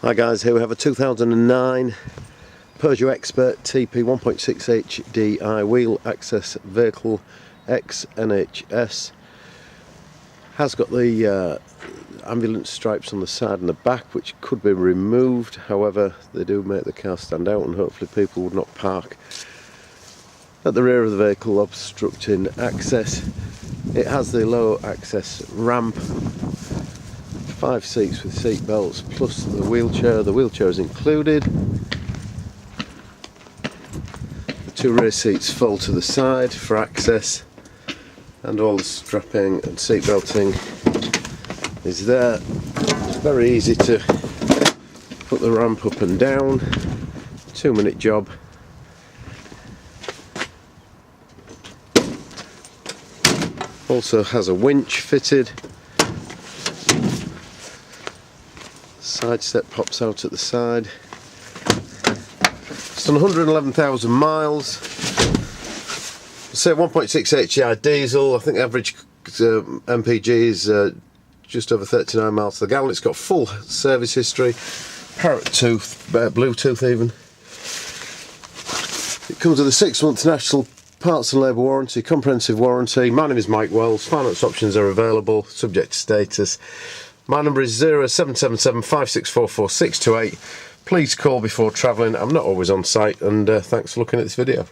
Hi guys, here we have a 2009 Peugeot Expert Tepee 1.6 Hdi wheel access vehicle XNHS. Has got the ambulance stripes on the side and the back, which could be removed. However, they do make the car stand out and hopefully people would not park at the rear of the vehicle obstructing access. It has the low access ramp, 5 seats with seat belts plus the wheelchair. The wheelchair is included. The 2 rear seats fold to the side for access, and all the strapping and seat belting is there. It's very easy to put the ramp up and down. 2-minute job. Also has a winch fitted. Side step pops out at the side. It's done 111,000 miles. Say 1.6 Hdi diesel. I think the average MPG is just over 39 miles to the gallon. It's got full service history, parrot tooth, Bluetooth even. It comes with a 6-month national parts and labour warranty, comprehensive warranty. My name is Mike Wells. Finance options are available, subject to status. My number is 0777 5644 628. Please call before travelling. I'm not always on site, and thanks for looking at this video.